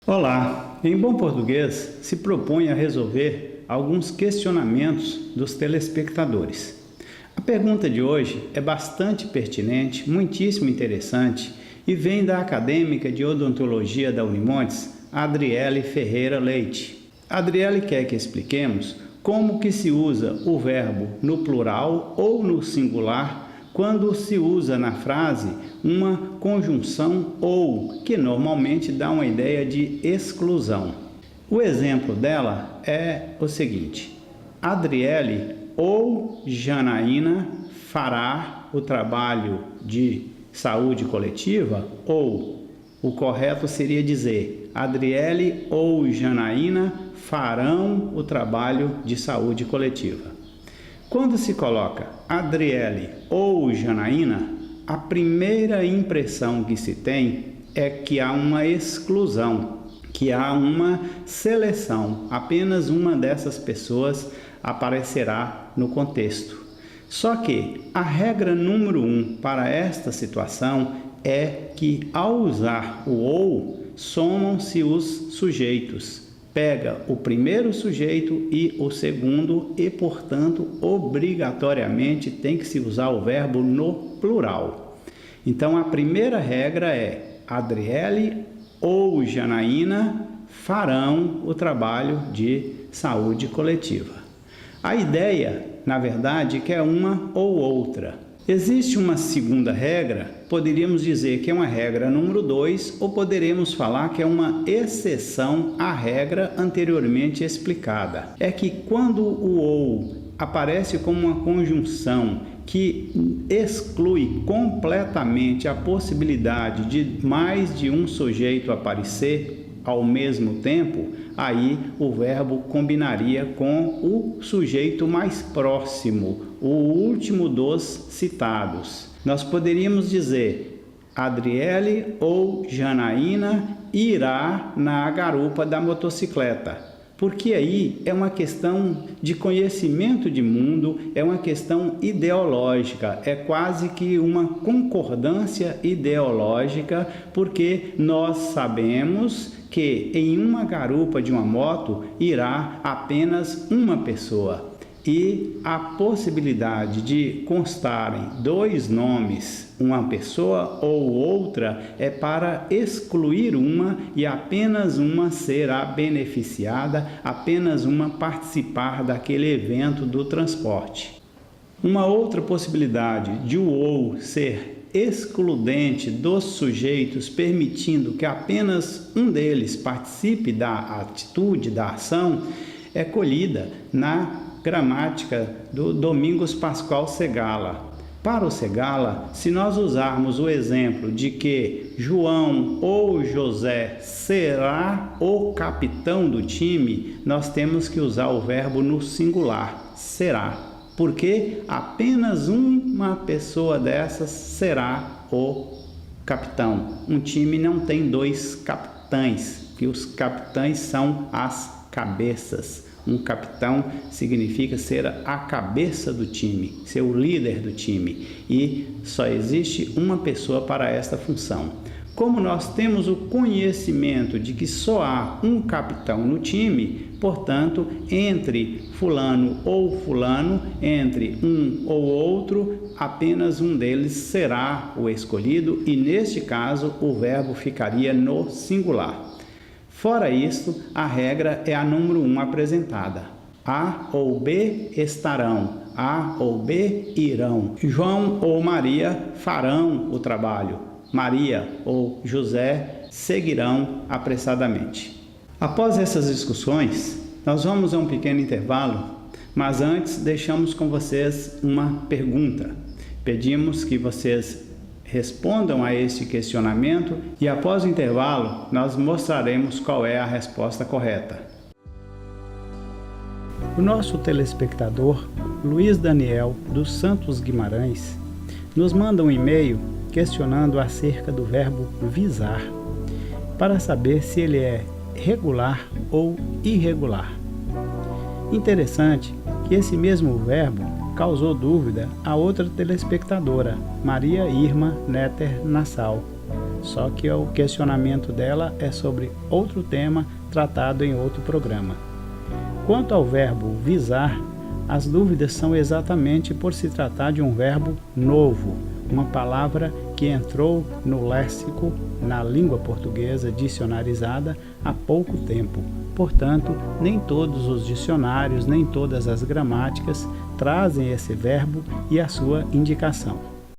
Olá! Em bom português, se propõe a resolver alguns questionamentos dos telespectadores. A pergunta de hoje é bastante pertinente, muitíssimo interessante e vem da acadêmica de odontologia da Unimontes, Adriele Ferreira Leite. A Adriele quer que expliquemos como que se usa o verbo no plural ou no singular quando se usa na frase uma conjunção ou, que normalmente dá uma ideia de exclusão. O exemplo dela é o seguinte: Adriele ou Janaína fará o trabalho de saúde coletiva, ou o correto seria dizer Adriele ou Janaína farão o trabalho de saúde coletiva. Quando se coloca Adriele ou Janaína, a primeira impressão que se tem é que há uma exclusão, que há uma seleção, apenas uma dessas pessoas aparecerá no contexto. Só que a regra número 1 para esta situação é que, ao usar o ou, somam-se os sujeitos. Pega o primeiro sujeito e o segundo e, portanto, obrigatoriamente tem que se usar o verbo no plural. Então, a primeira regra é Adriele ou Janaína farão o trabalho de saúde coletiva. A ideia, na verdade, que é uma ou outra. Existe uma segunda regra, poderíamos dizer que é uma regra número 2, ou poderemos falar que é uma exceção à regra anteriormente explicada. É que quando o ou aparece como uma conjunção que exclui completamente a possibilidade de mais de um sujeito aparecer ao mesmo tempo, aí o verbo combinaria com o sujeito mais próximo, o último dos citados. Nós poderíamos dizer Adriele ou Janaína irá na garupa da motocicleta, porque aí é uma questão de conhecimento de mundo, é uma questão ideológica, é quase que uma concordância ideológica, porque nós sabemos que em uma garupa de uma moto irá apenas uma pessoa. E a possibilidade de constarem dois nomes, uma pessoa ou outra, é para excluir uma e apenas uma será beneficiada, apenas uma participar daquele evento do transporte. Uma outra possibilidade de o ou ser excludente dos sujeitos, permitindo que apenas um deles participe da atitude, da ação, é colhida na gramática do Domingos Pascoal Segala. Para o Segala, se nós usarmos o exemplo de que João ou José será o capitão do time, nós temos que usar o verbo no singular, será, porque apenas uma pessoa dessas será o capitão. Um time não tem dois capitães, que os capitães são as cabeças. Um capitão significa ser a cabeça do time, ser o líder do time, e só existe uma pessoa para esta função. Como nós temos o conhecimento de que só há um capitão no time, portanto, entre fulano ou fulano, entre um ou outro, apenas um deles será o escolhido, e neste caso o verbo ficaria no singular. Fora isto, a regra é a número 1 apresentada. A ou B estarão, A ou B irão. João ou Maria farão o trabalho. Maria ou José seguirão apressadamente. Após essas discussões, nós vamos a um pequeno intervalo, mas antes deixamos com vocês uma pergunta. Pedimos que vocês respondam a este questionamento e após o intervalo nós mostraremos qual é a resposta correta. O nosso telespectador Luiz Daniel dos Santos Guimarães nos manda um e-mail questionando acerca do verbo visar, para saber se ele é regular ou irregular. Interessante que esse mesmo verbo causou dúvida a outra telespectadora, Maria Irma Netter Nassau. Só que o questionamento dela é sobre outro tema tratado em outro programa. Quanto ao verbo visar, as dúvidas são exatamente por se tratar de um verbo novo, uma palavra que entrou no léxico, na língua portuguesa dicionarizada há pouco tempo. Portanto, nem todos os dicionários, nem todas as gramáticas trazem esse verbo e a sua indicação.